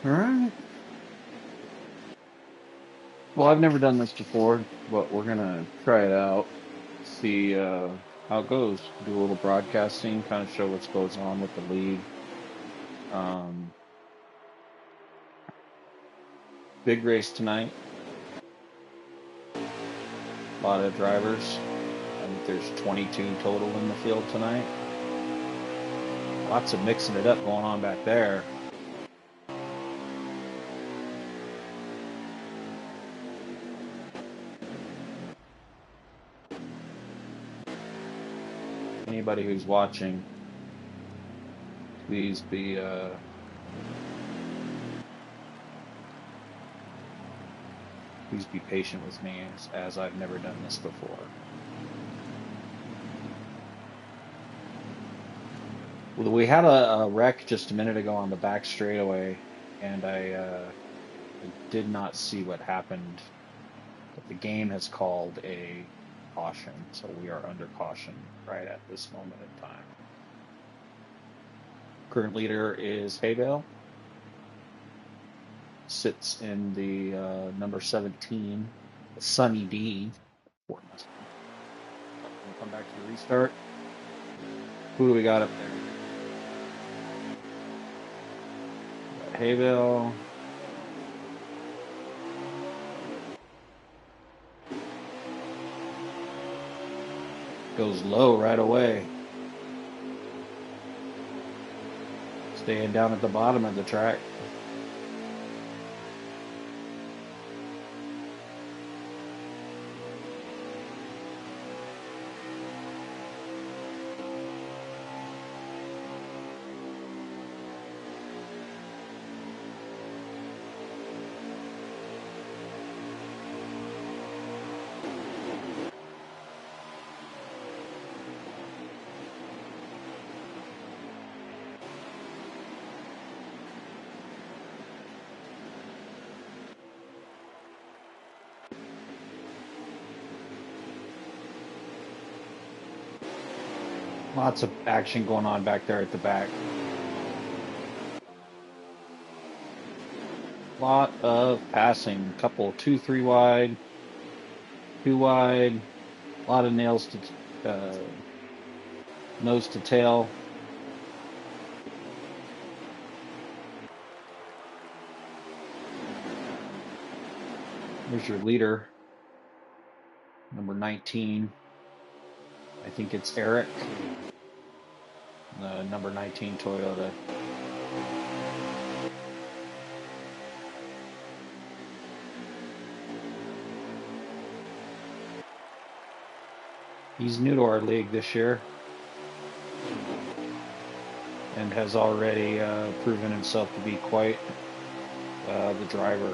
Alright. Well, I've never done this before, but we're gonna try it out, see how it goes. Do a little broadcasting, kind of show what's goes on with the league. Um, Big race tonight. A lot of drivers. I think there's 22 total in the field tonight. Lots of mixing it up going on back there. Anybody who's watching, please be patient with me as I've never done this before. Well, we had a wreck just a minute ago on the back straightaway, and I did not see what happened. But the game has called a caution, so we are under caution right at this moment in time. Current leader is Haydale. Sits in the number 17, Sunny D. We'll come back to the restart. Who do we got up there? Hayville. Goes low right away. Staying down at the bottom of the track. Lots of action going on back there at the back. Lot of passing. Couple 2-3 wide, 2 wide. A lot of nails to nose to tail. Here's your leader, number 19. I think it's Eric, the number 19 Toyota. He's new to our league this year and has already proven himself to be quite the driver.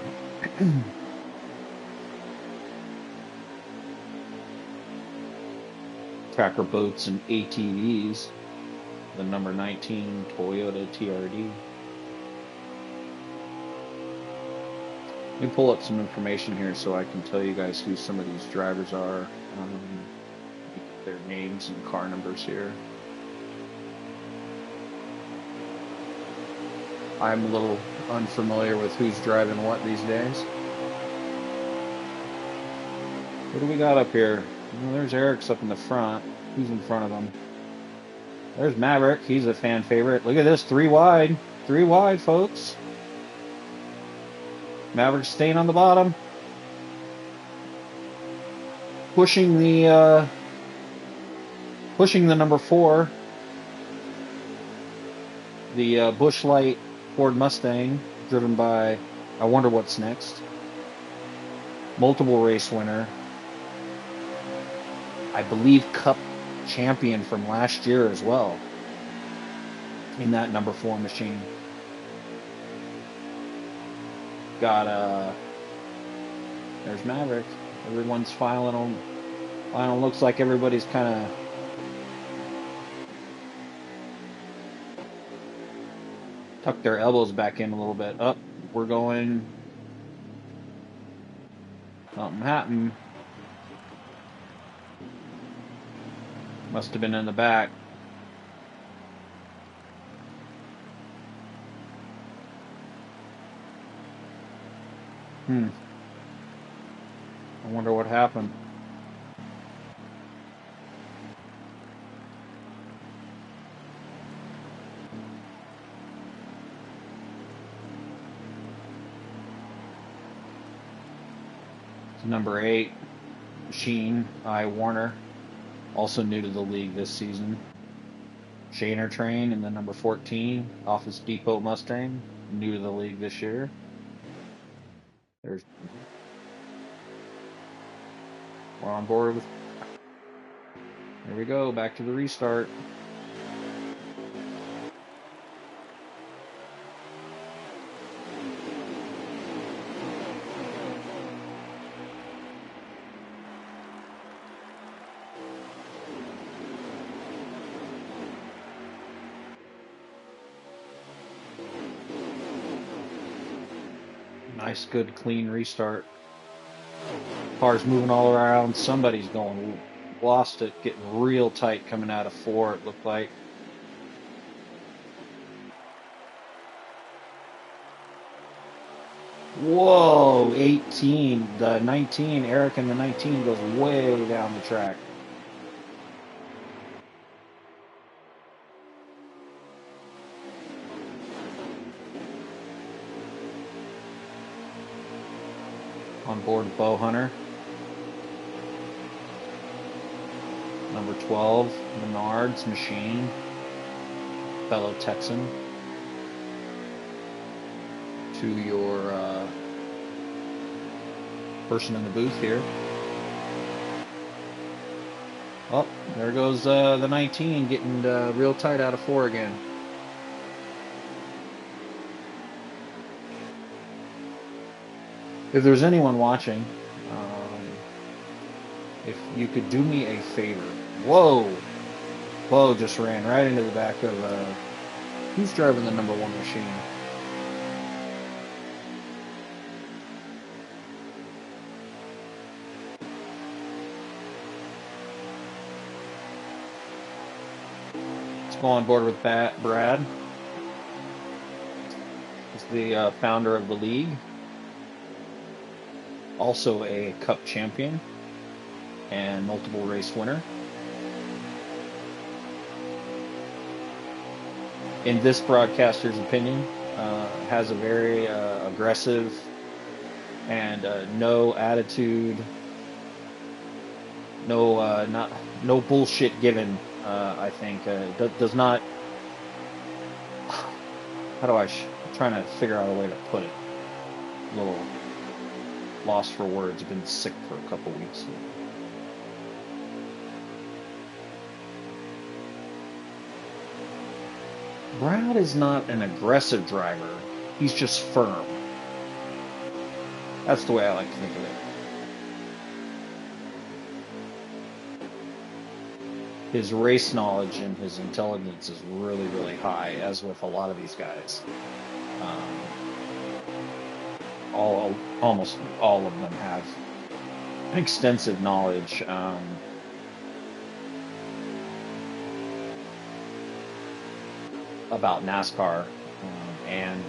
Tracker boats and ATVs, the number 19 Toyota TRD. Let me pull up some information here so I can tell you guys who some of these drivers are. Their names and car numbers here. I'm a little unfamiliar with who's driving what these days. What do we got up here? Well, there's Eric's up in the front. Who's in front of him? There's Maverick. He's a fan favorite. Look at this, 3 wide. 3 wide, folks. Maverick's staying on the bottom. Pushing the number 4. The Busch Light Ford Mustang, driven by I Wonder What's Next. Multiple race winner. I believe Cup champion from last year as well in that number 4 machine. Got there's Maverick. Everyone's filing on. Looks like everybody's kind of tuck their elbows back in a little bit. Up, we're going. Something happened. Must have been in the back. I wonder what happened. Number 8, Sheen I. Warner, also new to the league this season. Shaner Train in the number 14, Office Depot Mustang, new to the league this year. We're on board with. There we go, back to the restart. Nice, good, clean restart. Cars moving all around. Somebody's going. Lost it. Getting real tight coming out of 4, it looked like. Whoa, 18. The 19, Eric and the 19 goes way down the track. On board Bow Hunter. Number 12, Menards Machine, fellow Texan. To your person in the booth here. Oh, there goes the 19 getting real tight out of 4 again. If there's anyone watching, if you could do me a favor. Whoa! Bo just ran right into the back of, who's driving the number 1 machine? Let's go on board with Brad. He's the founder of the league. Also a Cup champion and multiple race winner. In this broadcaster's opinion, has a very aggressive and no attitude, no bullshit given. I think does not. How do I'm trying to figure out a way to put it? A little lost for words. I've been sick for a couple weeks. Brad is not an aggressive driver. He's just firm. That's the way I like to think of it. His race knowledge and his intelligence is really, really high, as with a lot of these guys. Almost all of them have extensive knowledge. About NASCAR and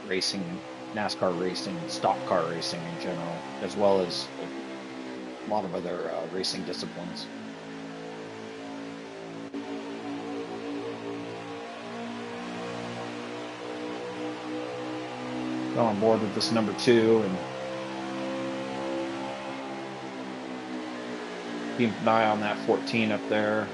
racing, NASCAR racing, stock car racing in general, as well as a lot of other racing disciplines. Got on board with this number 2 and keep an eye on that 14 up there.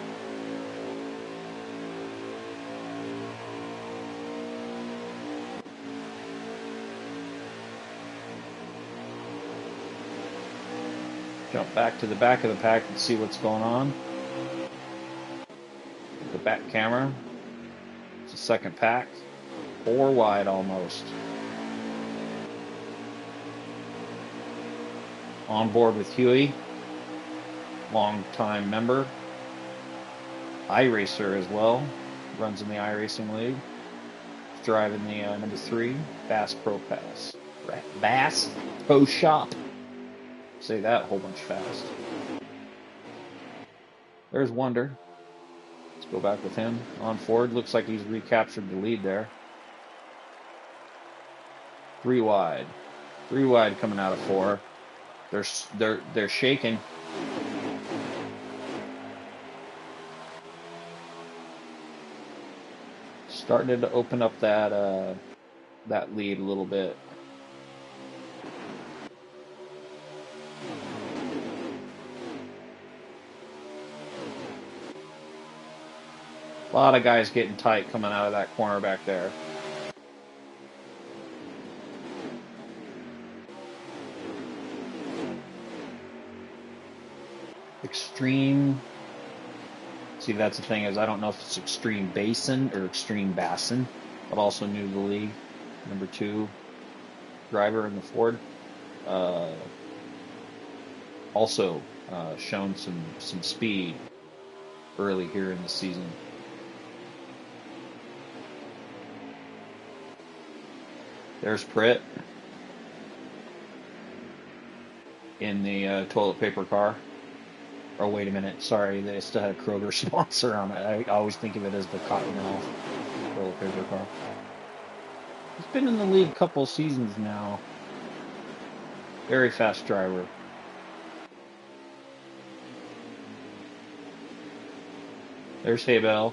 Jump back to the back of the pack and see what's going on. The back camera. It's the second pack. 4 wide almost. On board with Huey. Long-time member. iRacer as well. Runs in the iRacing League. driving the number 3 Bass Pro Pass. Bass Pro Shop. Say that a whole bunch fast. There's Wonder. Let's go back with him on Ford. Looks like he's recaptured the lead there. 3 wide. 3 wide coming out of 4. They're shaking. Starting to open up that that lead a little bit. A lot of guys getting tight coming out of that corner back there. Extreme. See, that's the thing, is I don't know if it's Extreme Basin or Extreme Bassin, but also new to the league. Number 2 driver in the Ford. Also shown some speed early here in the season. There's Pritt in the toilet paper car. Oh, wait a minute. Sorry, they still had a Kroger sponsor on it. I always think of it as the Cottonmouth toilet paper car. He's been in the league a couple of seasons now. Very fast driver. There's Haybell.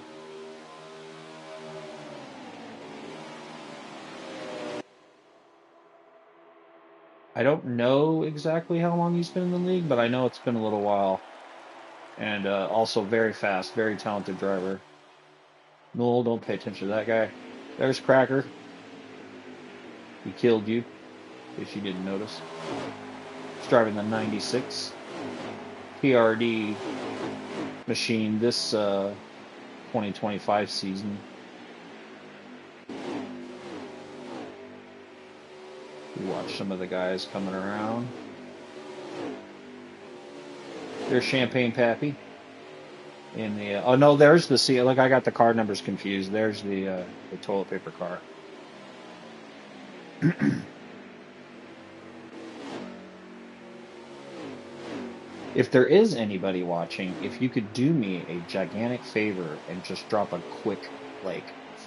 I don't know exactly how long he's been in the league, but I know it's been a little while. And also very fast, very talented driver. No, don't pay attention to that guy. There's Cracker. He killed you, if you didn't notice. He's driving the 96 PRD machine this 2025 season. We watch some of the guys coming around. There's Champagne Pappy in the. Oh no, there's the C. Look, I got the car numbers confused. There's the toilet paper car. If there is anybody watching, if you could do me a gigantic favor and just drop a quick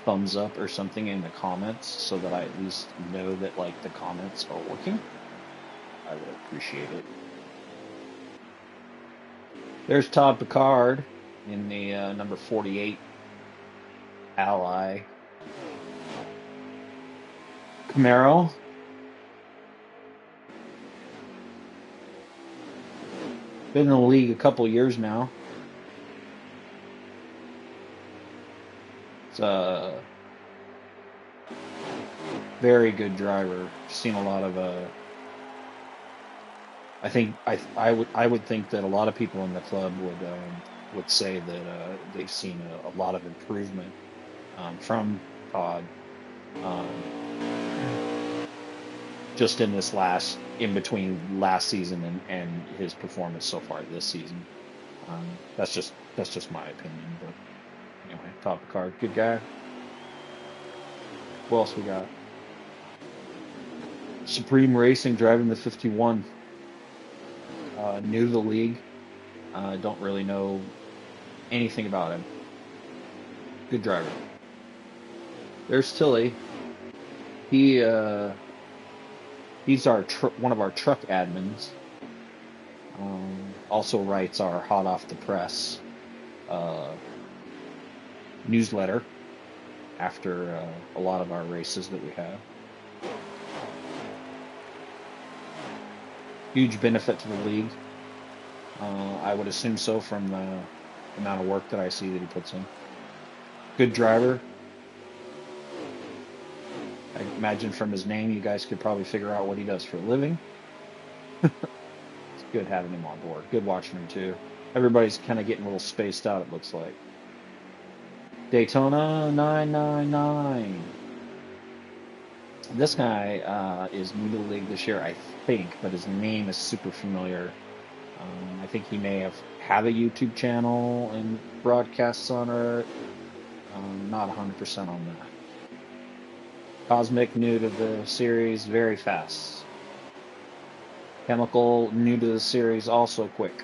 thumbs up or something in the comments, so that I at least know that the comments are working, I would appreciate it. There's Todd Picard in the number 48 Ally Camaro. Been in the league a couple years now. It's a very good driver. Seen a lot of I would think that a lot of people in the club would say that they've seen a lot of improvement from Todd just in this in between last season and his performance so far this season. That's just my opinion, but anyway, Todd Picard, good guy. Who else we got? Supreme Racing driving the 51. New to the league. Don't really know anything about him. Good driver. There's Tilly. He's one of our truck admins. Also writes our hot off the press newsletter after a lot of our races that we have. Huge benefit to the league. I would assume so from the amount of work that I see that he puts in. Good driver. I imagine from his name you guys could probably figure out what he does for a living. It's good having him on board. Good watching him too. Everybody's kind of getting a little spaced out, it looks like. Daytona 999. This guy is new to the league this year, I think, but his name is super familiar. I think he may have a YouTube channel and broadcasts on it. Not 100% on that. Cosmic, new to the series, very fast. Chemical, new to the series, also quick.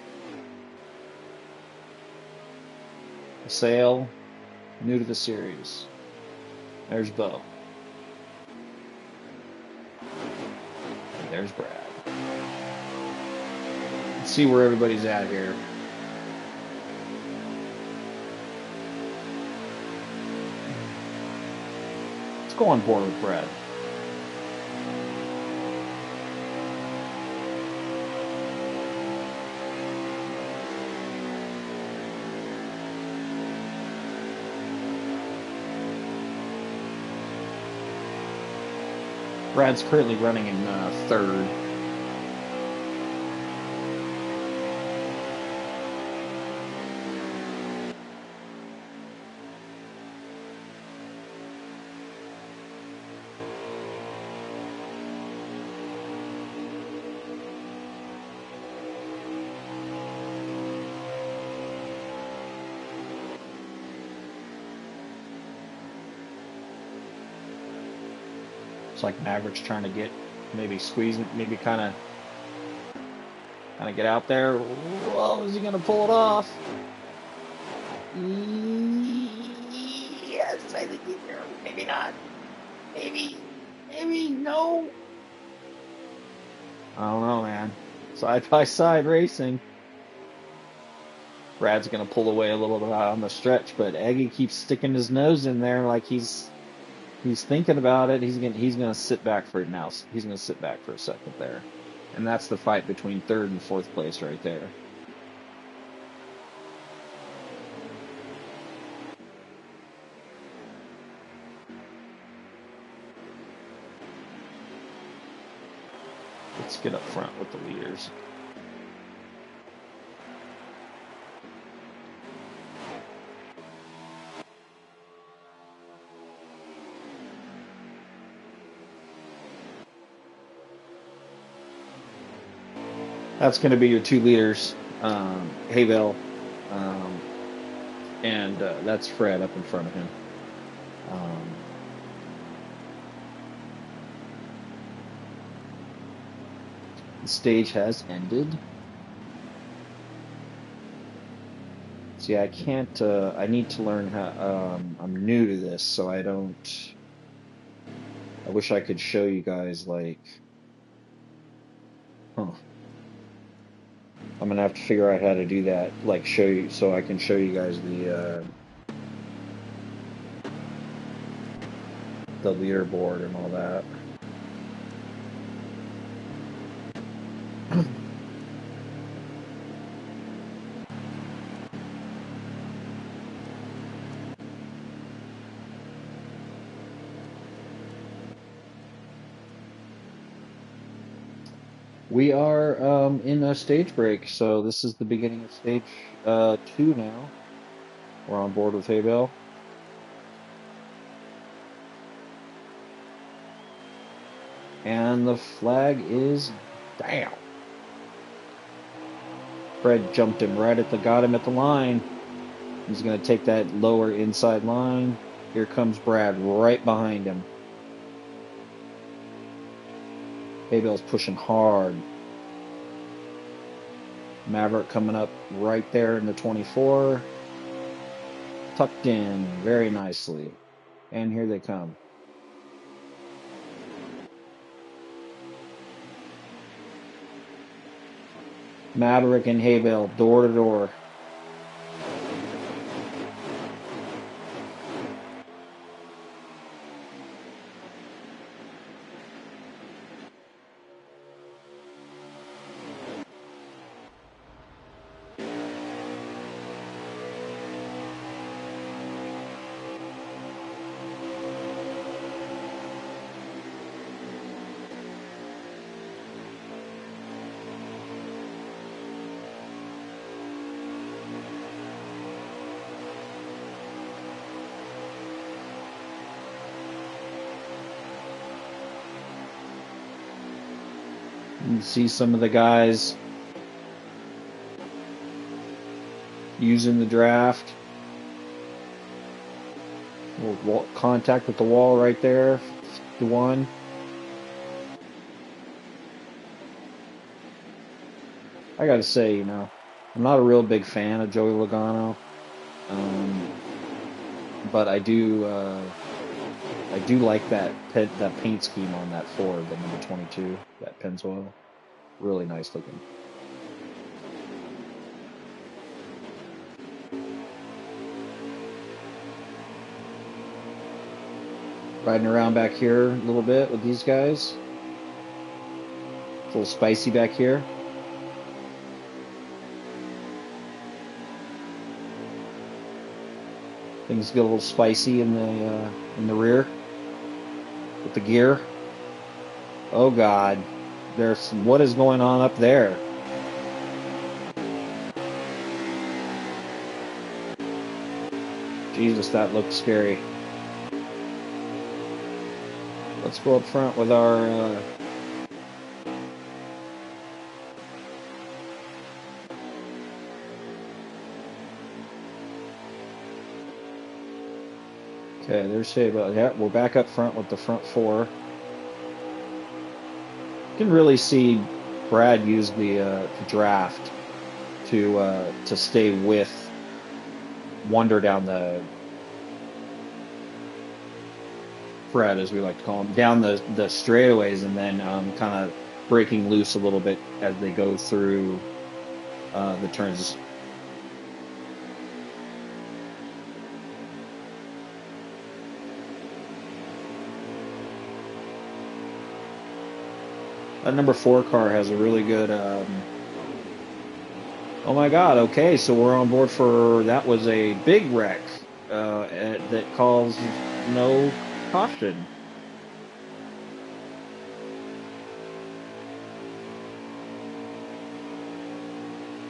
ASERL, new to the series. There's Bo. And there's Brad. Let's see where everybody's at here. Let's go on board with Brad. Brad's currently running in third. It's like Maverick's trying to get, maybe squeeze it, maybe kind of get out there. Whoa, is he gonna pull it off? Yes, I think he's there. Maybe not. Maybe no. I don't know, man. Side by side racing. Brad's gonna pull away a little bit on the stretch, but Eggy keeps sticking his nose in there like he's thinking about it. He's gonna sit back for it now. He's gonna sit back for a second there, and that's the fight between third and fourth place right there. Let's get up front with the leaders. That's going to be your two leaders, Hayville, and that's Fred up in front of him. The stage has ended. See, I can't, I need to learn how, I'm new to this, so I wish I could show you guys, like, I'm gonna have to figure out how to do that, like show you, so I can show you guys the leaderboard and all that. We are in a stage break, so this is the beginning of stage 2 now. We're on board with Hayville. And the flag is down. Fred jumped him right got him at the line. He's going to take that lower inside line. Here comes Brad right behind him. Hayville's pushing hard. Maverick coming up right there in the 24. Tucked in very nicely. And here they come. Maverick and Hayville, door to door. You see some of the guys using the draft. Contact with the wall right there. Dewan. I gotta say, you know, I'm not a real big fan of Joey Logano, um, but I do like that paint scheme on that Ford, the number 22, that Pennzoil. Really nice looking. Riding around back here a little bit with these guys. It's a little spicy back here. Things get a little spicy in the rear with the gear. Oh God, what is going on up there? Jesus, that looked scary. Let's go up front with our okay, there's Shaba. Yeah, we're back up front with the front four. You can really see Brad use the draft to stay with Wonder down the Fred, as we like to call him, down the straightaways, and then kind of breaking loose a little bit as they go through the turns. That number 4 car has a really good. Oh my God! Okay, so we're on board for that was a big wreck that caused no caution.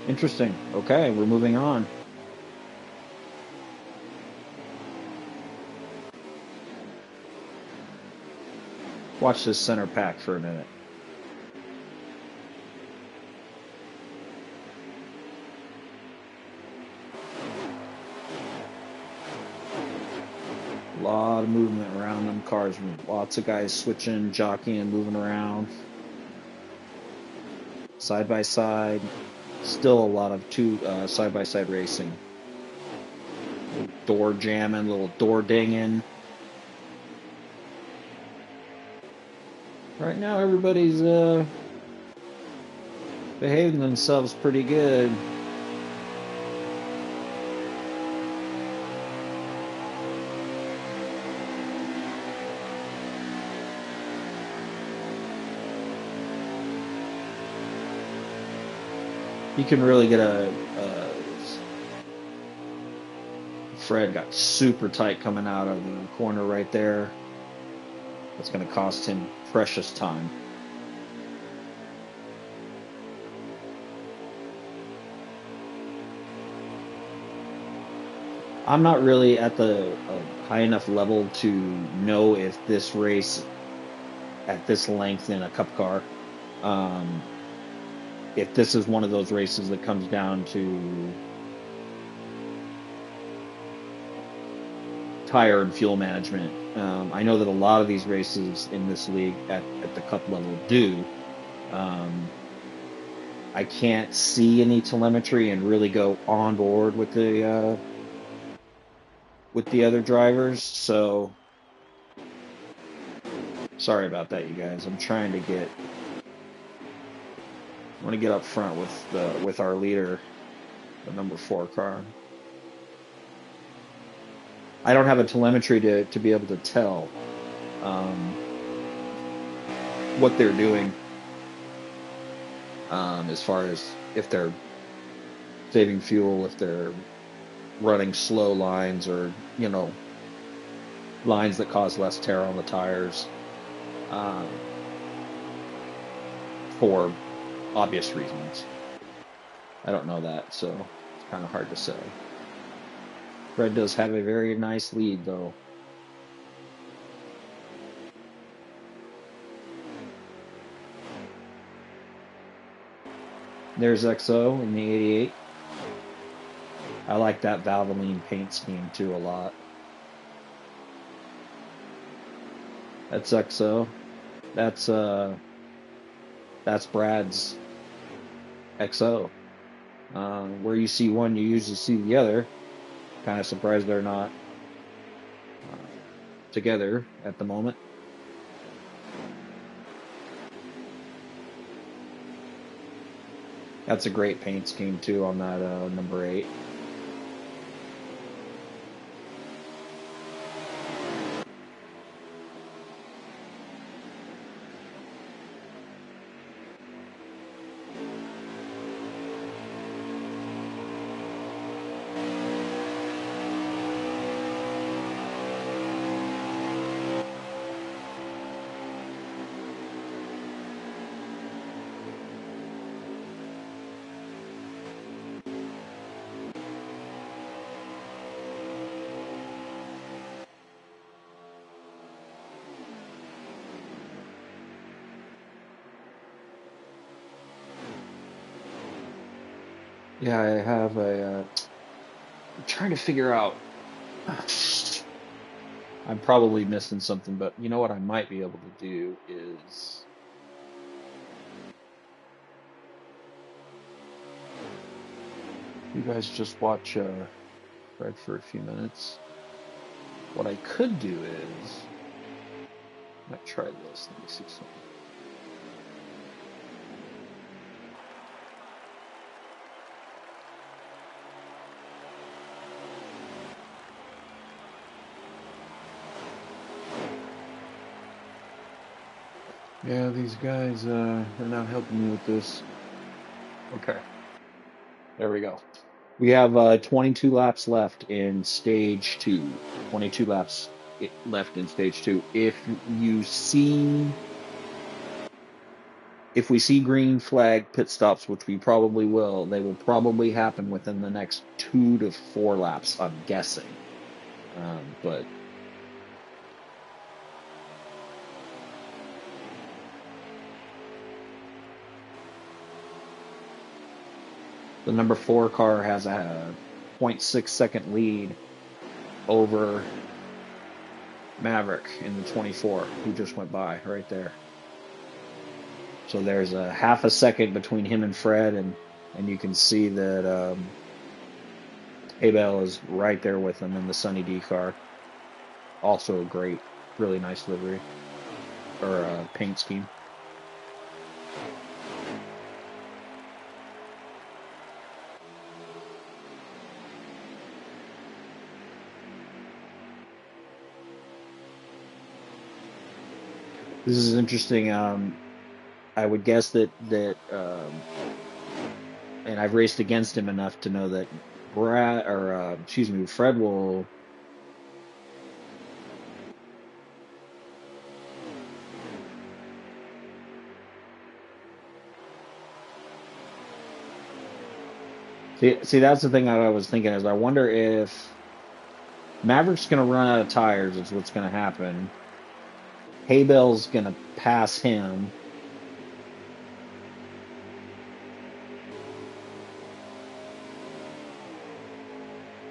Interesting. Okay, we're moving on. Watch this center pack for a minute. A lot of movement around them cars. Lots of guys switching, jockeying, moving around. Side by side. Still a lot of side by side racing. Door jamming, little door dinging. Right now, everybody's behaving themselves pretty good. You can really get Fred got super tight coming out of the corner right there. That's going to cost him precious time. I'm not really at the high enough level to know if this race at this length in a cup car, if this is one of those races that comes down to tire and fuel management. I know that a lot of these races in this league at the cup level do. I can't see any telemetry and really go on board with the other drivers, so sorry about that, you guys. I'm trying to get. I want to get up front with our leader, the number 4 car. I don't have a telemetry to be able to tell what they're doing as far as if they're saving fuel, if they're running slow lines, or lines that cause less tear on the tires for obvious reasons. I don't know that, so it's kind of hard to say. Fred does have a very nice lead, though. There's XO in the 88. I like that Valvoline paint scheme, too, a lot. That's XO. That's that's Brad's XO. Where you see one, you usually see the other. Kind of surprised they're not uh, together at the moment. That's a great paint scheme too on that number 8. Yeah, I have a. I'm trying to figure out. I'm probably missing something, but you know what I might be able to do is you guys just watch Fred for a few minutes. What I could do is I might try this. Let me see something. Yeah, these guys they're not helping me with this. Okay, there we go. We have 22 laps left in stage 2. 22 laps left in stage 2. You see, if we see green flag pit stops, which we probably will, they will probably happen within the next 2 to 4 laps, I'm guessing. But the number 4 car has a 0.6 second lead over Maverick in the 24, who just went by right there. So there's a half a second between him and Fred, and you can see that Abel is right there with him in the Sunny D car. Also a great, really nice livery or paint scheme. This is interesting. I would guess that and I've raced against him enough to know that Fred will. See, that's the thing that I was thinking is I wonder if Maverick's going to run out of tires is what's going to happen. Haybell's going to pass him.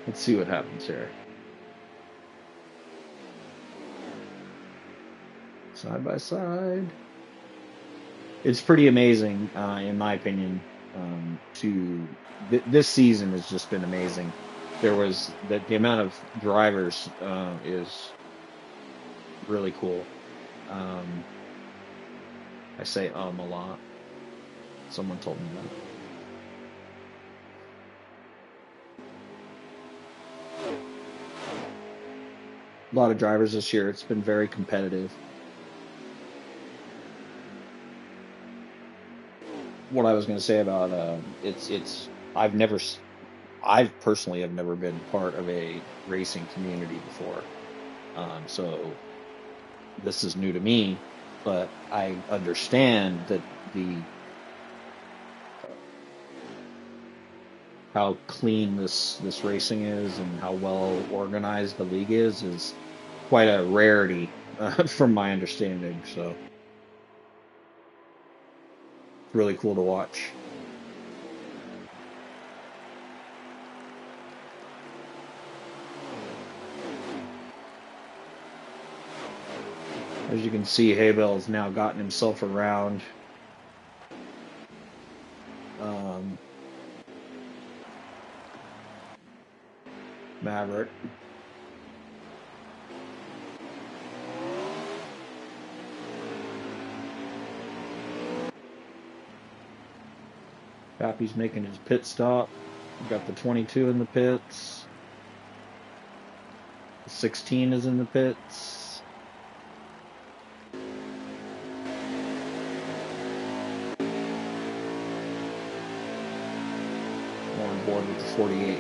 Let's see what happens here. Side by side. It's pretty amazing, in my opinion. This season has just been amazing. There was the amount of drivers is really cool. I say a lot. Someone told me that. A lot of drivers this year. It's been very competitive. What I was going to say about I've personally have never been part of a racing community before, so this is new to me. But I understand that how clean this racing is and how well organized the league is quite a rarity, from my understanding. So it's really cool to watch. As you can see, Haybell has now gotten himself around. Maverick. Pappy's making his pit stop. We've got the 22 in the pits. The 16 is in the pits. We're on board with the 48.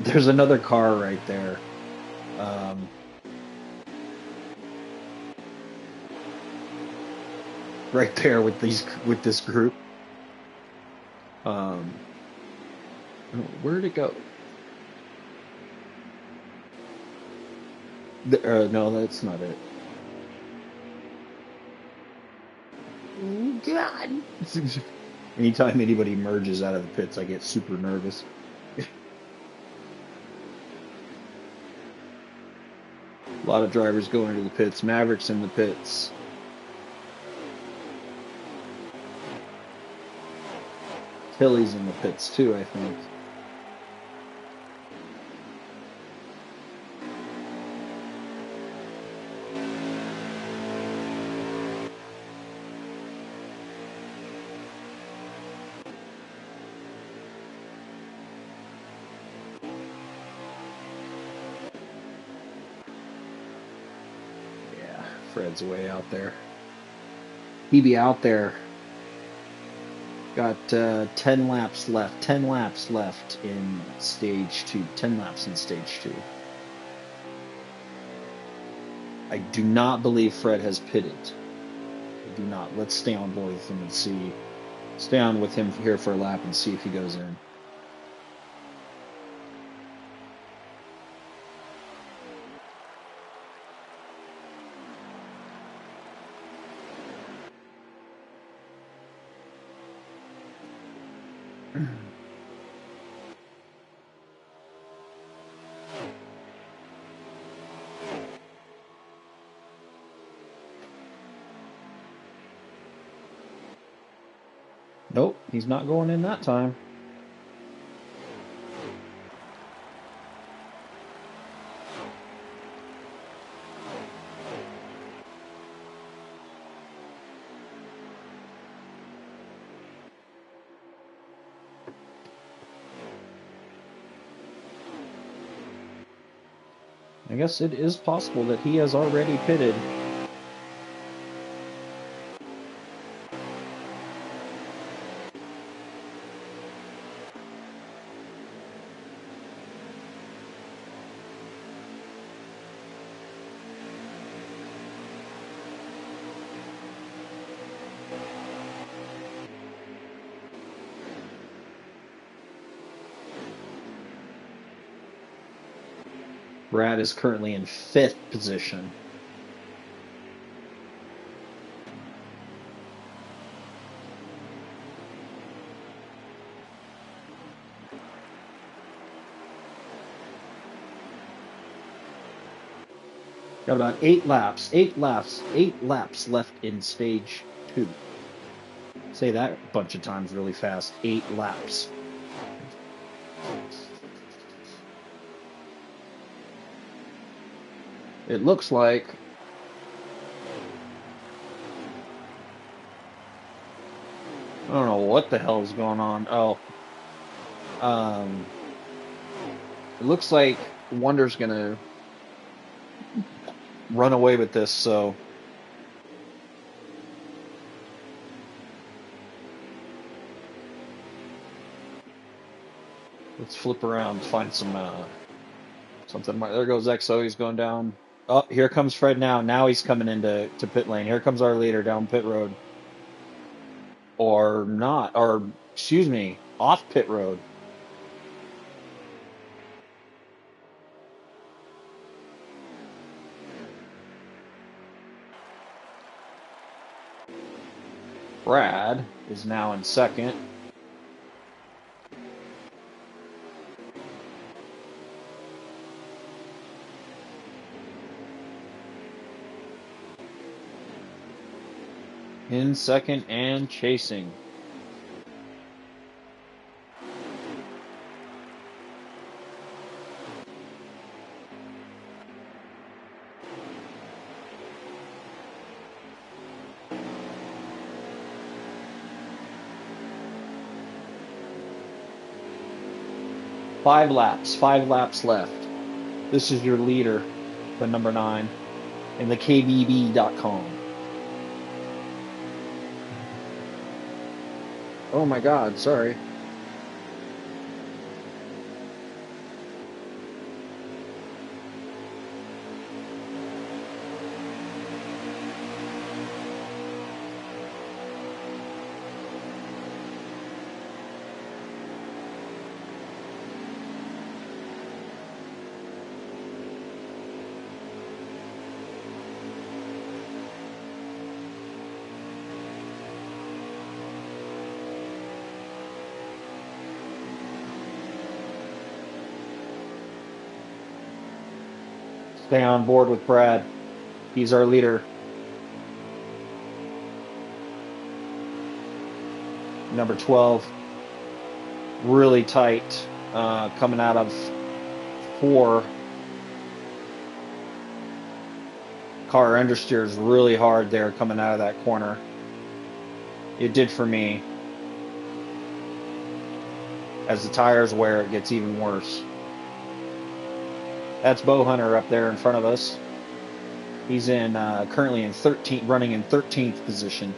There's another car right there. Right there with this group. Where'd it go? No, that's not it. Oh, God. Anytime anybody merges out of the pits, I get super nervous. A lot of drivers going into the pits. Maverick's in the pits. Tilly's in the pits too, I think. Yeah, Fred's way out there. He be out there. Got 10 laps left. 10 laps left in stage 2. 10 laps in stage 2. I do not believe Fred has pitted. I do not. Let's stay on board with him and see. Stay on with him here for a lap and see if he goes in. Nope, he's not going in that time. I guess it is possible that he has already pitted. Brad is currently in 5th position. Got about 8 laps left in stage 2. Say that a bunch of times really fast. 8 laps. It looks like I don't know what the hell is going on. Oh, um, it looks like Wonder's gonna run away with this. So let's flip around, find some something. There goes XO. He's going down. Oh, here comes Fred now. Now he's coming into pit lane. Here comes our leader down pit road. Or not. Or, excuse me, off pit road. Brad is now in second. In second and chasing. Five laps left. This is your leader, the number 9, in the KBB.com. Oh my God, sorry. Stay on board with Brad. He's our leader. Number 12. Really tight. Coming out of 4. Car understeers really hard there coming out of that corner. It did for me. As the tires wear, it gets even worse. That's Bow Hunter up there in front of us. He's in currently in 13th, running in 13th position.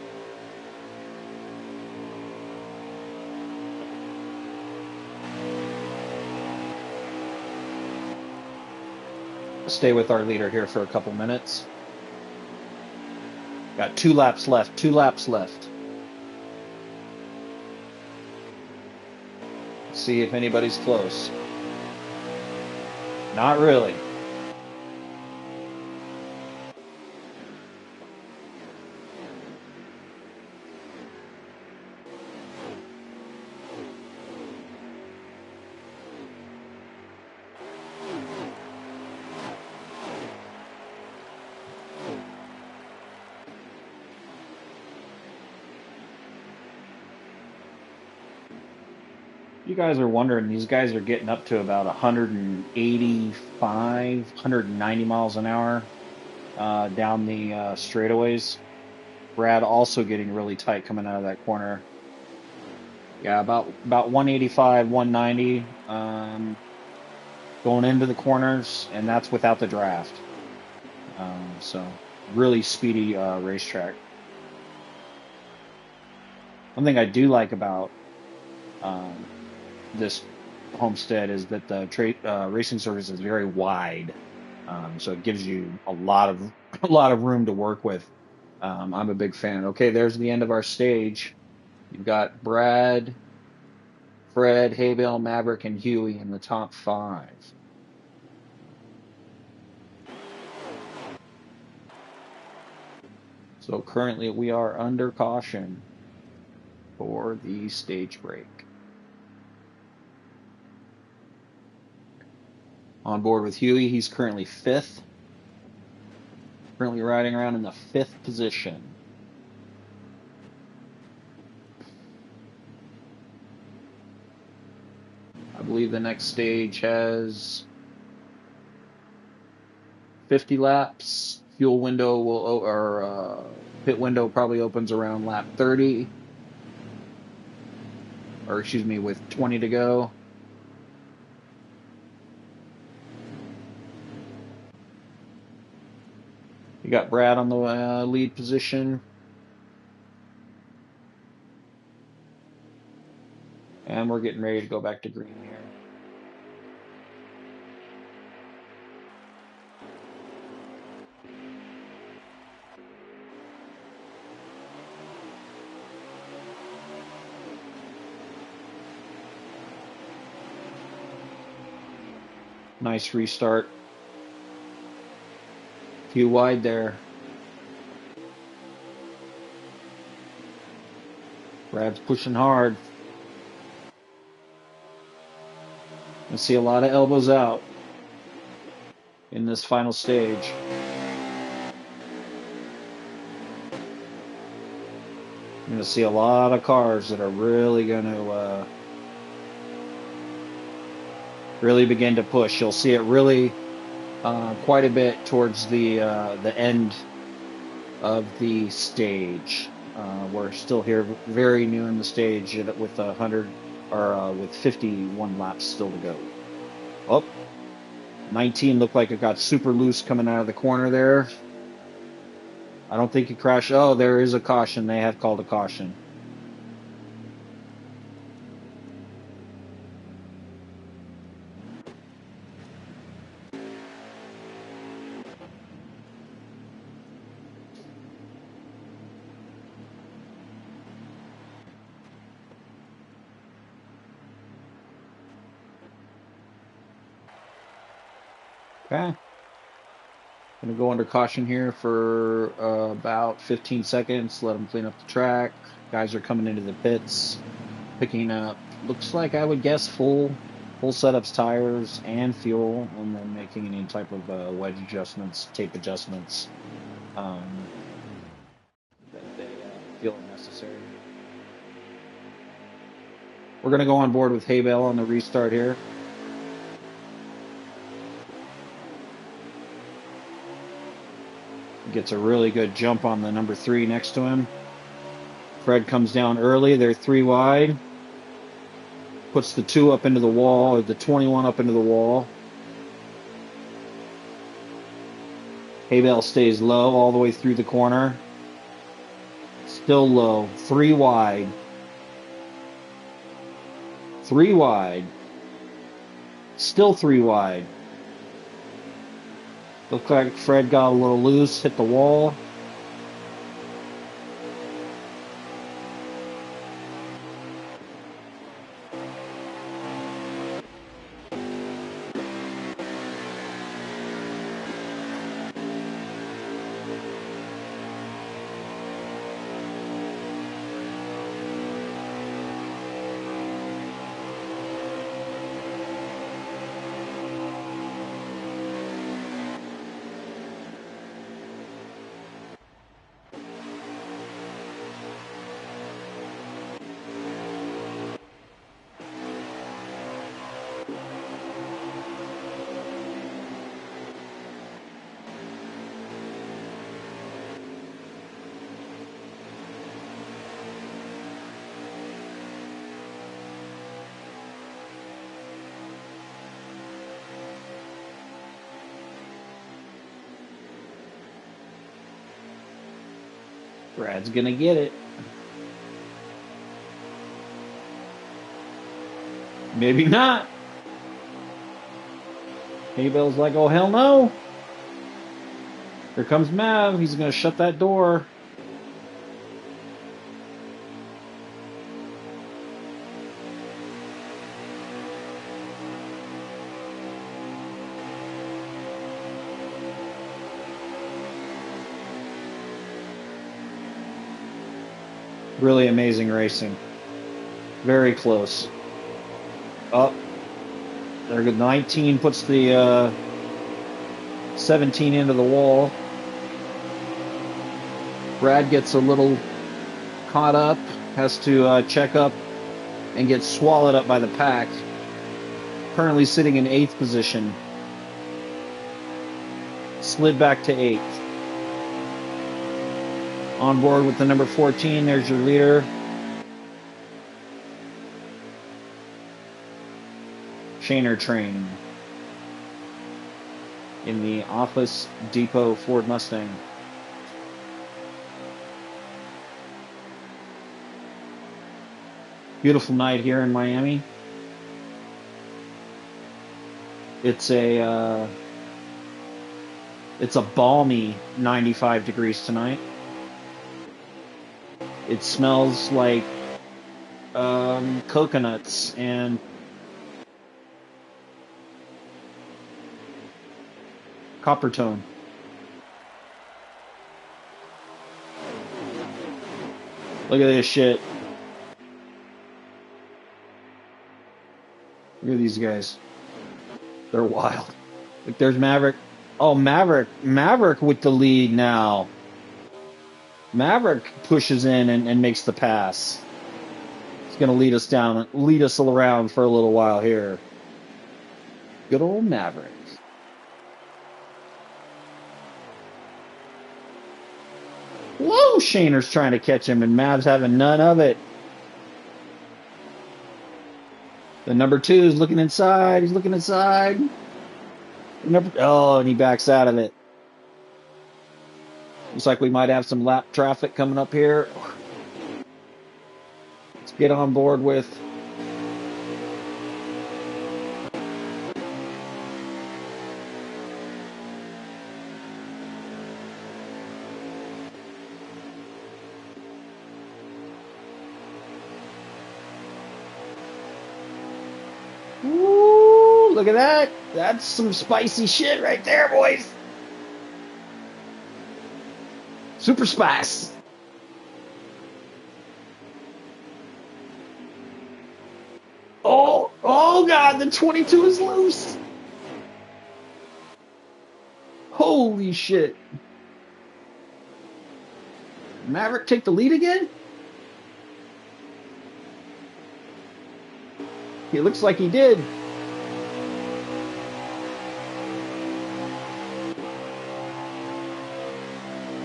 Stay with our leader here for a couple minutes. Got 2 laps left. 2 laps left. See if anybody's close. Not really. You guys are wondering, these guys are getting up to about 185, 190 miles an hour down the straightaways. Brad also getting really tight coming out of that corner. Yeah, about 185, 190 going into the corners, and that's without the draft. So really speedy racetrack. One thing I do like about this Homestead is that the racing surface is very wide, so it gives you a lot of room to work with. I'm a big fan. Okay, there's the end of our stage. You've got Brad, Fred, Haybale, Maverick, and Huey in the top 5. So currently we are under caution for the stage break. On board with Huey, he's currently 5th. Currently riding around in the 5th position. I believe the next stage has 50 laps. Fuel window or pit window probably opens around lap 30. Or excuse me, with 20 to go. You got Brad on the lead position. And we're getting ready to go back to green here. Nice restart. Few wide there. Brad's pushing hard. I see a lot of elbows out in this final stage. You're going to see a lot of cars that are really going to really begin to push. You'll see it really quite a bit towards the end of the stage. We're still here, very new in the stage, with 100 or with 51 laps still to go. Oh, 19 looked like it got super loose coming out of the corner there. I don't think it crashed. Oh, there is a caution. They have called a caution. Okay. Gonna go under caution here for about 15 seconds. Let them clean up the track. Guys are coming into the pits, picking up. Looks like, I would guess, full setups, tires and fuel, and then making any type of wedge adjustments, tape adjustments that they feel necessary. We're gonna go on board with hay bale on the restart here. Gets a really good jump on the number 3 next to him. Fred comes down early. They're 3 wide. Puts the 2 up into the wall, or the 21 up into the wall. Hay bale stays low all the way through the corner. Still low. 3 wide. 3 wide. Still 3 wide. Looked like Fred got a little loose, hit the wall. Brad's gonna get it. Maybe not. Hay bale's like, oh hell no. Here comes Mav. He's gonna shut that door. Really amazing racing. Very close. Up. There goes 19, puts the 17 into the wall. Brad gets a little caught up, has to check up and get swallowed up by the pack. Currently sitting in 8th position. slid back to 8th. On board with the number 14, there's your leader. Shaner train in the Office Depot Ford Mustang. Beautiful night here in Miami. It's a balmy 95 degrees tonight. It smells like coconuts and copper tone. Look at this shit. Look at these guys. They're wild. Like, there's Maverick. Oh, Maverick with the lead now. Maverick pushes in and makes the pass. He's going to lead us around for a little while here. Good old Maverick. Whoa, Shaner's trying to catch him, and Mav's having none of it. The number 2 is looking inside. He's looking inside. And he backs out of it. Looks like we might have some lap traffic coming up here. Let's get on board with Ooh, look at that. That's some spicy shit right there, boys. Super spice. Oh God, the 22 is loose. Holy shit. Maverick take the lead again? It looks like he did.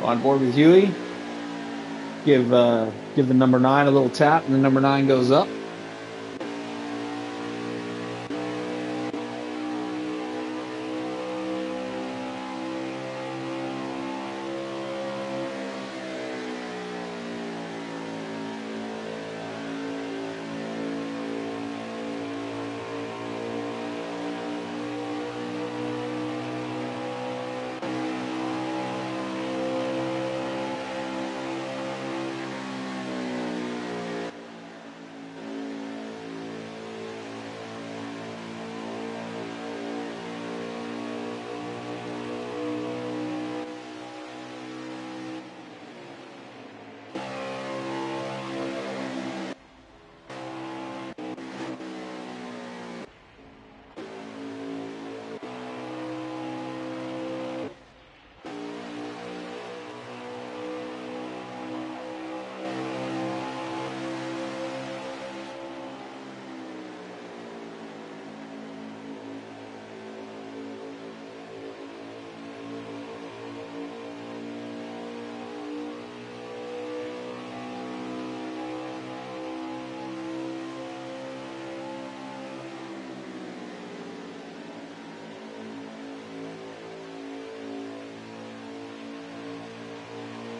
On board with Huey. Give the number 9 a little tap, and the number 9 goes up.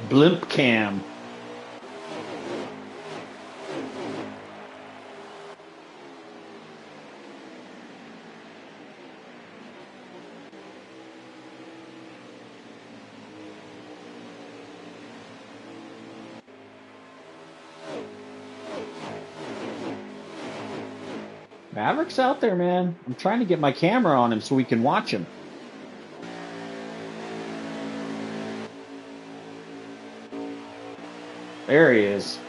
Blimp cam. Maverick's out there, man. I'm trying to get my camera on him so we can watch him. There he is.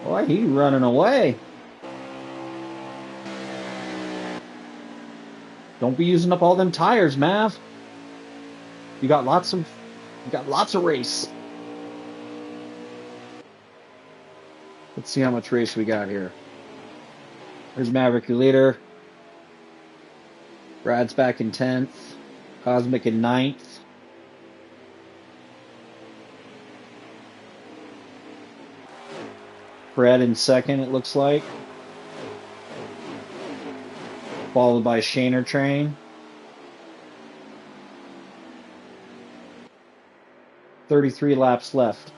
Boy, he's running away. Don't be using up all them tires, Mav. You got lots of race. Let's see how much race we got here. There's Maverick, your leader. Brad's back in 10th. Cosmic in ninth. Fred in second, it looks like. Followed by Shaner Train. 33 laps left.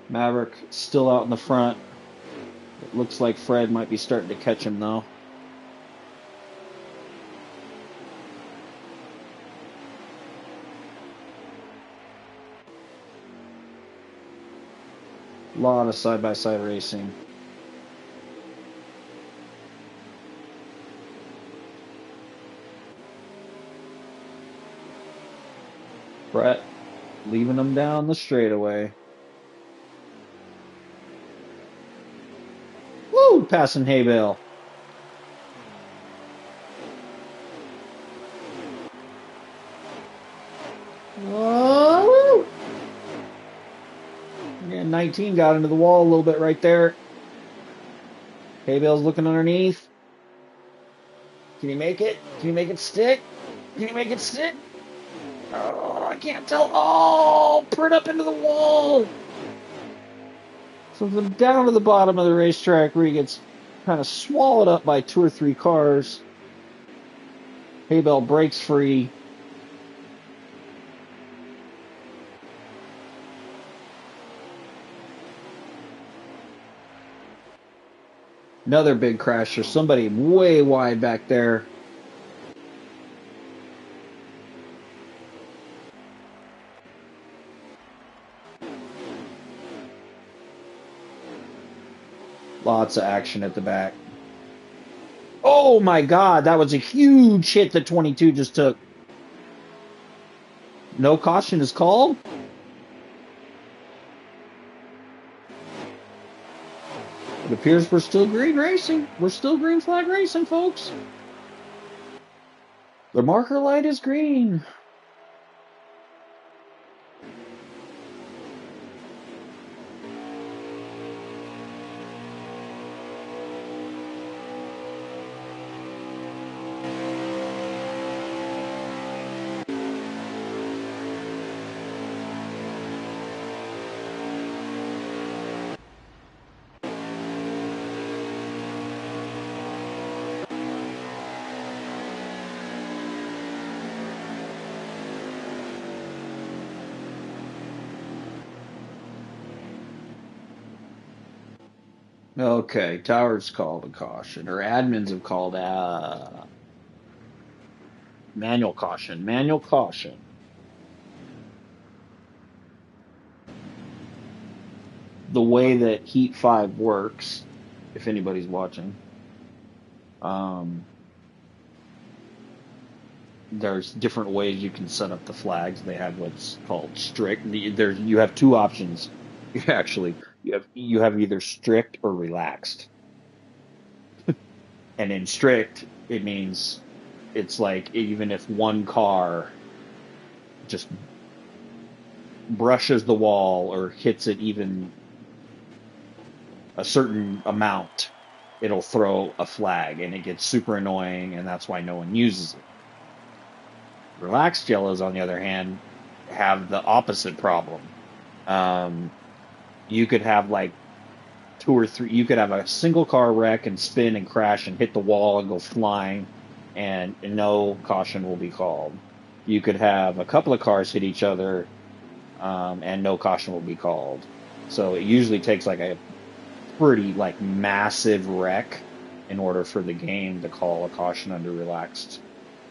Maverick still out in the front. It looks like Fred might be starting to catch him, though. A lot of side-by-side racing. Brett leaving them down the straightaway. Woo! Passing hay bale. Oh! Yeah, 19 got into the wall a little bit right there. Hay bale's looking underneath. Can he make it? Can he make it stick? Can he make it stick? Oh, I can't tell. Oh, put up into the wall. So from down to the bottom of the racetrack where he gets kind of swallowed up by 2 or 3 cars. Hay bale breaks free. Another big crash. There's somebody way wide back there. Lots of action at the back. Oh my God, that was a huge hit that 22 just took. No caution is called. It appears we're still green racing. We're still green flag racing, folks. The marker light is green. Okay, Towers called a caution, or admins have called manual caution. Manual caution. The way that Heat 5 works, if anybody's watching, there's different ways you can set up the flags. They have what's called strict. You have 2 options. Actually, you have either strict or relaxed. And in strict, it means it's like even if one car just brushes the wall or hits it even a certain amount, it'll throw a flag, and it gets super annoying, and that's why no one uses it. Relaxed yellows, on the other hand, have the opposite problem. You could have like 2 or 3. You could have a single car wreck and spin and crash and hit the wall and go flying, and no caution will be called. You could have a couple of cars hit each other, and no caution will be called. So it usually takes like a pretty like massive wreck in order for the game to call a caution under relaxed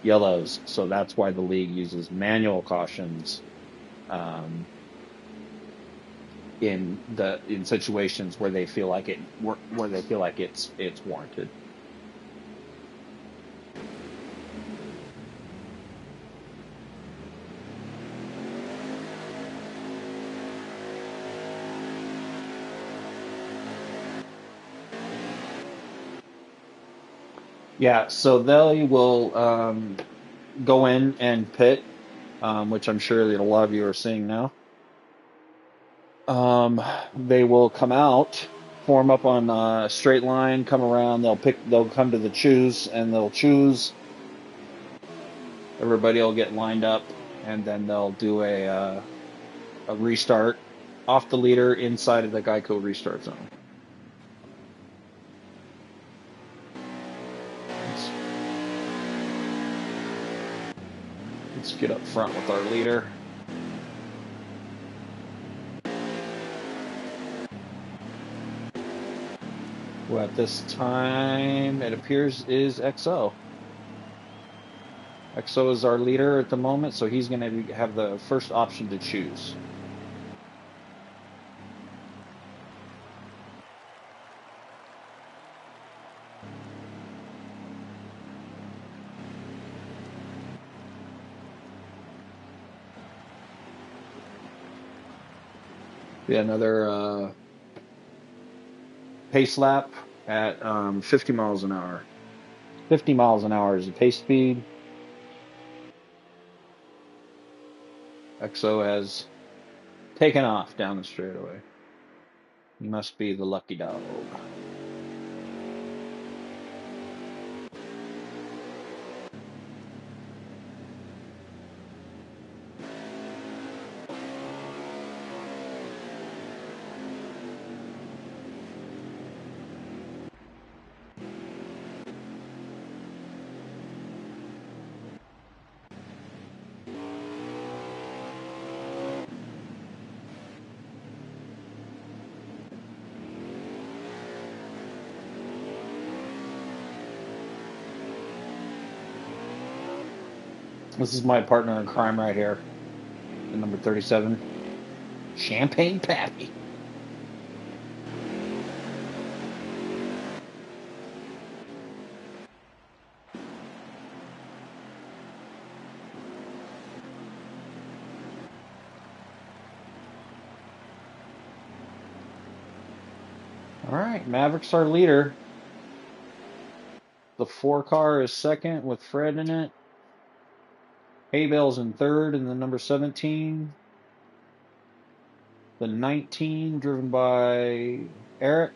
yellows. So that's why the league uses manual cautions in situations where they feel like it's warranted. Yeah, so they will go in and pit which I'm sure that a lot of you are seeing now. They will come out, form up on a straight line, come around. They'll come to the choose, and they'll choose. Everybody will get lined up, and then they'll do a restart off the leader inside of the Geico restart zone. Let's get up front with our leader. Who at this time, it appears, is XO. XO is our leader at the moment, so he's going to have the first option to choose. Be another pace lap at 50 miles an hour. 50 miles an hour is the pace speed. XO has taken off down the straightaway. He must be the lucky dog. This is my partner in crime right here, the number 37, Champagne Pappy. All right, Maverick's our leader. The 4 car is second with Fred in it. Haybell's in third in the number 17. The 19 driven by Eric.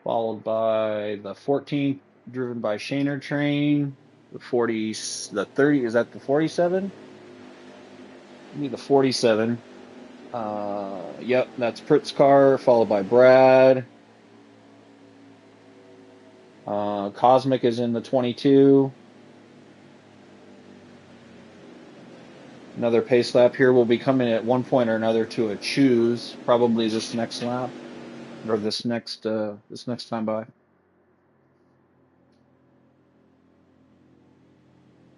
Followed by the 14 driven by Shaner Train. The 30, is that the 47? Maybe the 47. Yep, that's Pritt's car, followed by Brad. Cosmic is in the 22. Another pace lap here will be coming at one point or another to a choose, probably this next lap or this next time by.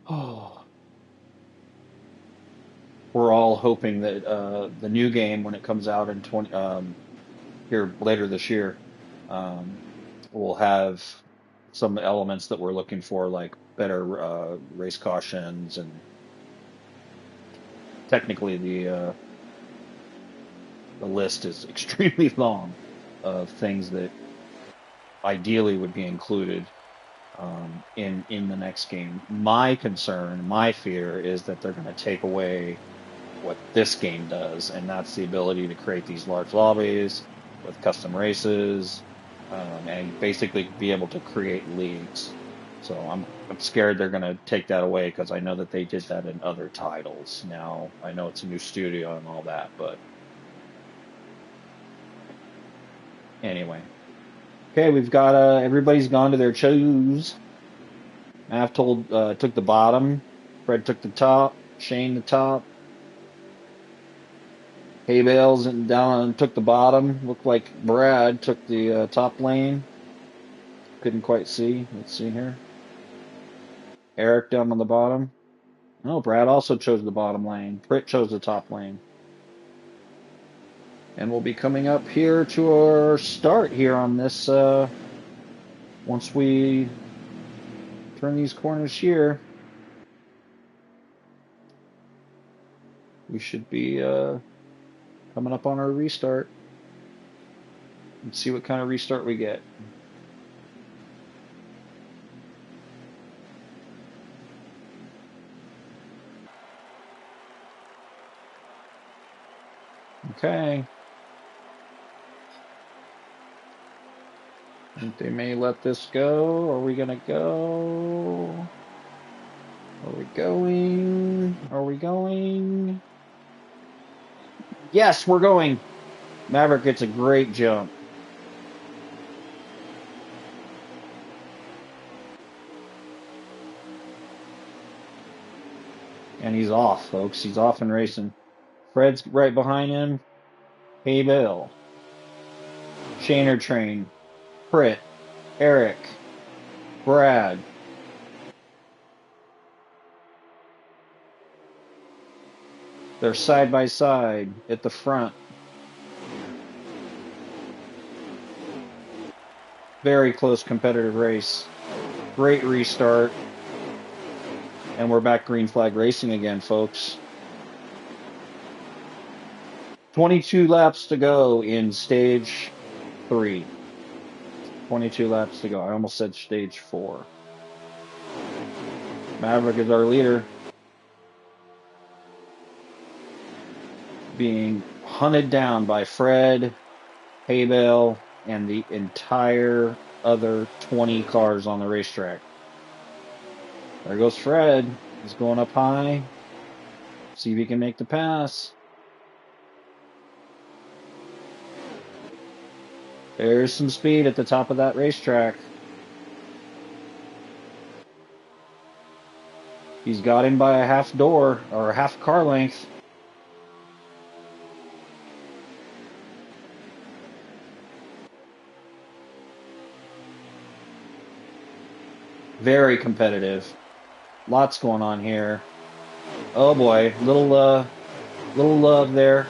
Oh, we're all hoping that the new game, when it comes out in here later this year, will have some elements that we're looking for, like better race cautions, and technically the list is extremely long of things that ideally would be included in the next game. My concern, my fear, is that they're going to take away what this game does, and that's the ability to create these large lobbies with custom races, and basically be able to create leagues. So I'm scared they're going to take that away, because I know that they did that in other titles. Now, I know it's a new studio and all that, but anyway. Okay, we've got everybody's gone to their choose. Mav took the bottom. Fred took the top. Shane the top. Haybales and down and took the bottom. Looked like Brad took the top lane. Couldn't quite see. Let's see here. Eric down on the bottom. Oh, Brad also chose the bottom lane. Britt chose the top lane. And we'll be coming up here to our start here on this, once we turn these corners here. We should be coming up on our restart. Let's see what kind of restart we get. – Okay. I think they may let this go. Are we gonna go? Are we going? Are we going? Yes, we're going. Maverick gets a great jump. And he's off, folks. He's off and racing. Fred's right behind him. Hey, Bill. Shaner Train. Pritt. Eric. Brad. They're side by side at the front. Very close competitive race. Great restart. And we're back green flag racing again, folks. 22 laps to go in stage 3. 22 laps to go. I almost said stage 4. Maverick is our leader. Being hunted down by Fred, Haybale, and the entire other 20 cars on the racetrack. There goes Fred. He's going up high. See if he can make the pass. There's some speed at the top of that racetrack. He's got him by a half door or a half car length. Very competitive. Lots going on here. Oh boy, little love there.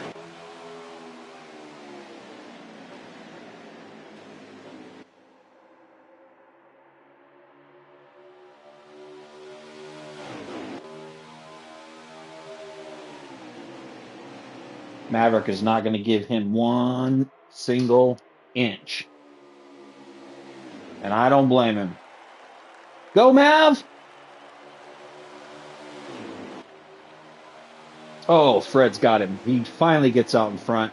Maverick is not going to give him one single inch. And I don't blame him. Go, Mav! Oh, Fred's got him. He finally gets out in front.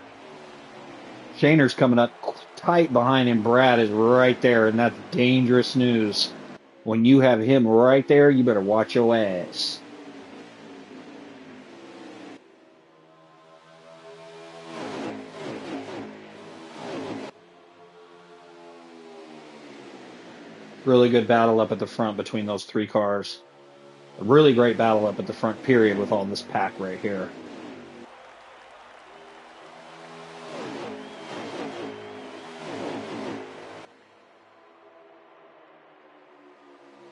Shaner's coming up tight behind him. Brad is right there, and that's dangerous news. When you have him right there, you better watch your ass. Really good battle up at the front between those 3 cars. A really great battle up at the front, period, with all this pack right here.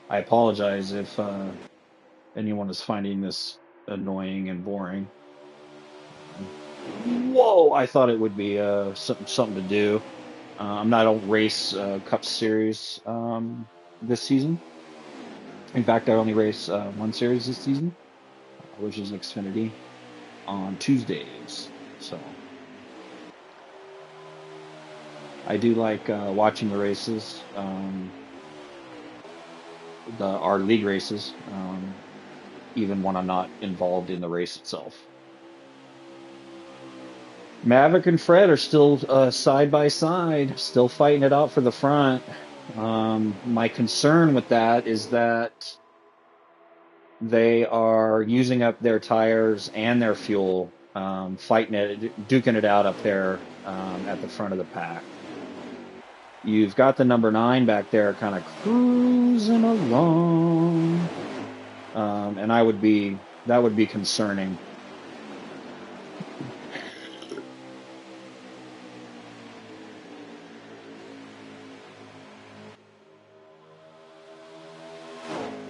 I apologize if anyone is finding this annoying and boring. Whoa! I thought it would be something to do. I'm not a race Cup Series this season. In fact, I only race one series this season, which is Xfinity on Tuesdays. So I do like watching the races, our league races, even when I'm not involved in the race itself. Maverick and Fred are still side by side, still fighting it out for the front. My concern with that is that they are using up their tires and their fuel, fighting it, duking it out up there at the front of the pack. You've got the number 9 back there kind of cruising along, and that would be concerning.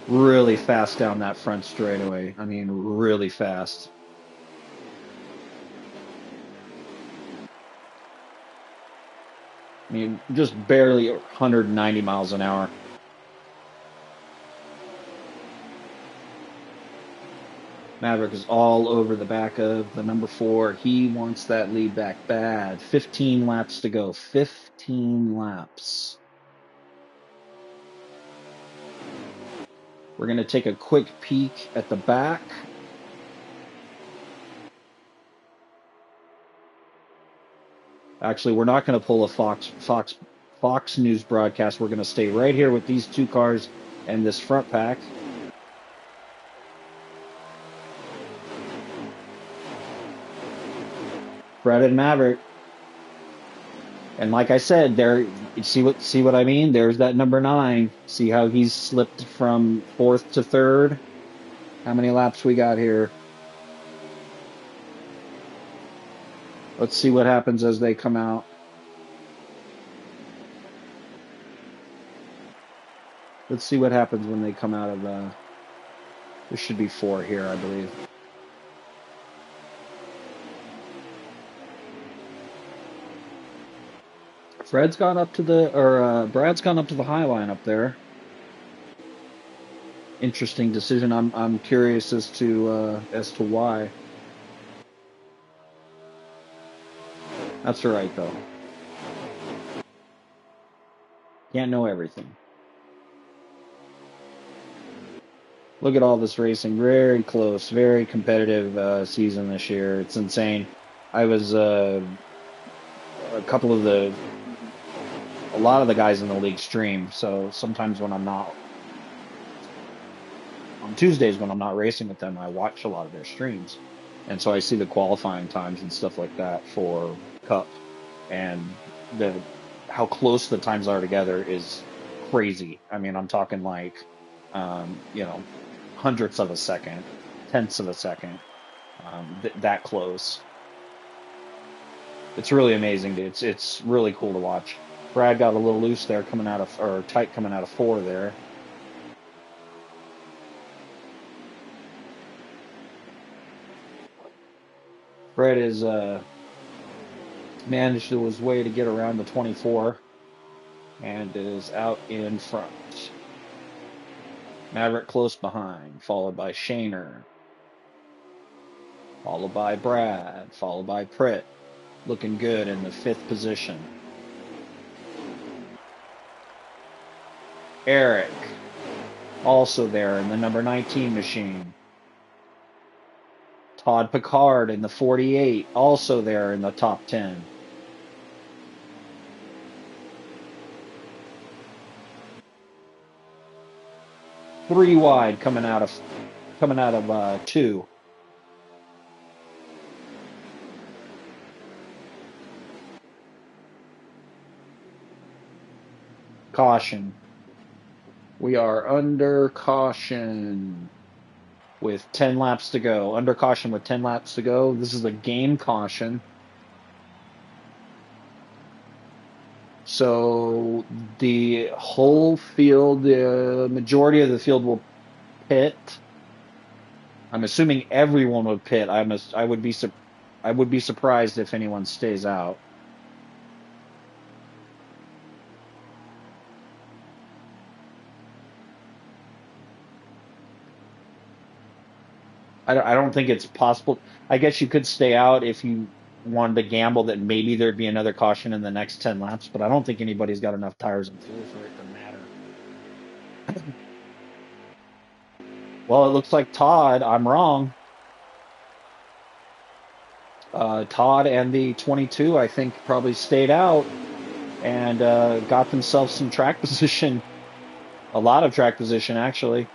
Really fast down that front straightaway. I mean, really fast. I mean, just barely 190 miles an hour. Maverick is all over the back of the number 4. He wants that lead back bad. 15 laps to go. 15 laps. We're going to take a quick peek at the back. Actually, we're not going to pull a Fox News broadcast. We're going to stay right here with these two cars and this front pack. Fred and Maverick. And like I said, there, see what I mean? There's that number 9. See how he's slipped from 4th to 3rd? How many laps we got here? Let's see what happens as they come out. Let's see what happens when they come out of there should be 4 here, I believe. Brad's gone up to the high line up there. Interesting decision. I'm curious as to why. That's all right though. Can't know everything. Look at all this racing. Very close, very competitive season this year. It's insane. I was a lot of the guys in the league stream, so sometimes when I'm not on Tuesdays when I'm not racing with them, I watch a lot of their streams, and so I see the qualifying times and stuff like that for Cup, and how close the times are together is crazy. I mean, I'm talking like hundredths of a second, tenths of a second, that close. It's really amazing. It's really cool to watch. Brad got a little loose there tight coming out of 4 there. Brad is managed his way to get around the 24 and is out in front. Maverick close behind, followed by Shaner, followed by Brad, followed by Pritt, looking good in the 5th position. Eric, also there in the number 19 machine. Todd Picard in the 48, also there in the top 10. Three wide coming out of 2. Caution. We are under caution with 10 laps to go. Under caution with 10 laps to go. This is a game caution. So the whole field, the majority of the field will pit. I'm assuming everyone would pit. I would be surprised if anyone stays out. I don't think it's possible. I guess you could stay out if you wanted to gamble that maybe there'd be another caution in the next 10 laps, but I don't think anybody's got enough tires and fuel for it to matter. Well, it looks like Todd, I'm wrong. Todd and the 22, I think, probably stayed out and got themselves some track position. A lot of track position, actually.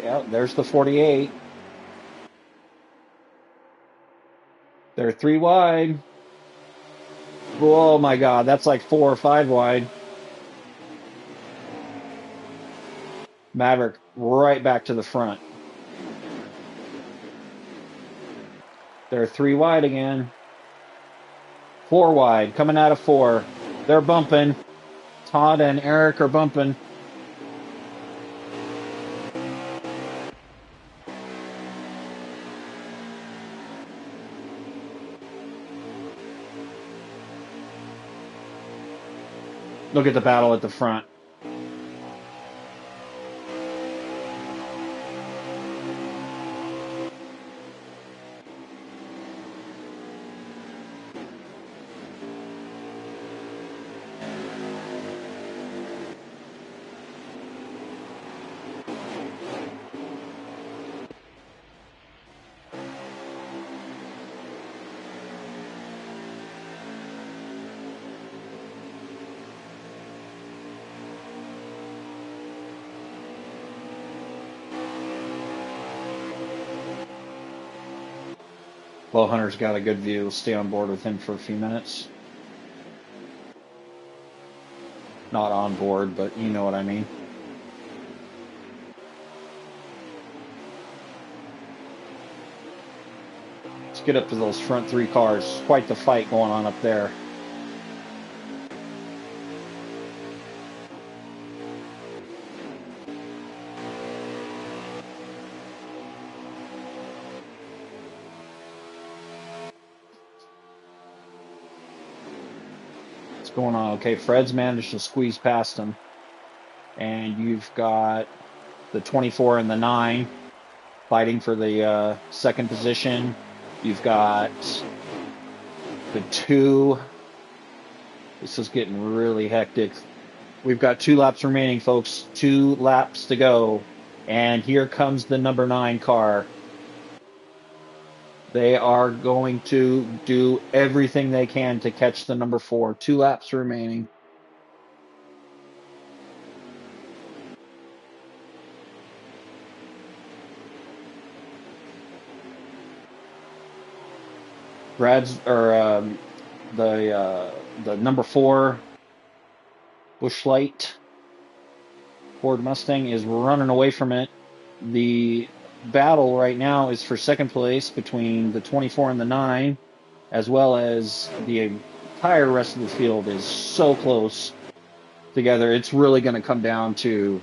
Yeah, there's the 48. They're 3 wide. Oh my God, that's like 4 or 5 wide. Maverick right back to the front. They're 3 wide again. 4 wide, coming out of 4. They're bumping. Todd and Eric are bumping. Look at the battle at the front. Bowhunter's got a good view. Stay on board with him for a few minutes. Not on board, but you know what I mean. Let's get up to those front three cars. Quite the fight going on up there. What's going on? Okay, Fred's managed to squeeze past him. And you've got the 24 and the 9 fighting for the second position. You've got the 2. This is getting really hectic. We've got 2 laps remaining, folks. 2 laps to go. And here comes the number 9 car. They are going to do everything they can to catch the number 4. 2 laps remaining. Brad's or the number 4 Busch Light Ford Mustang is running away from it. The battle right now is for second place between the 24 and the 9, as well as the entire rest of the field is so close together. It's really going to come down to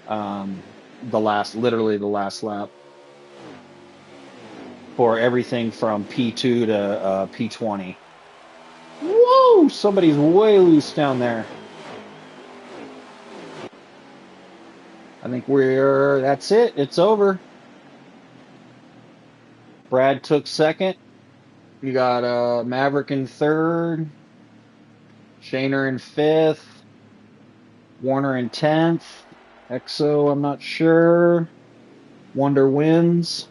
literally the last lap for everything from P2 to P20. Whoa! Somebody's way loose down there. I think that's it. It's over. Brad took second. You got Maverick in third. Shaner in fifth. Warner in 10th. Exo, I'm not sure. Wonder wins.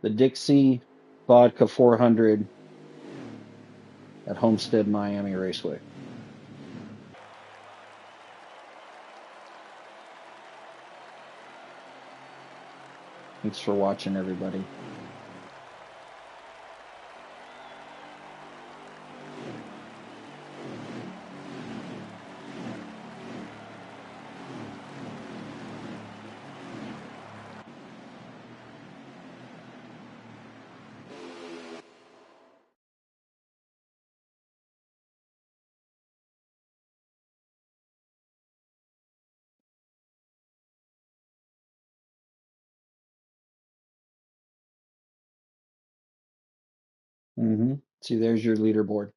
The Dixie Vodka 400 at Homestead Miami Raceway. Thanks for watching, everybody. See, there's your leaderboard.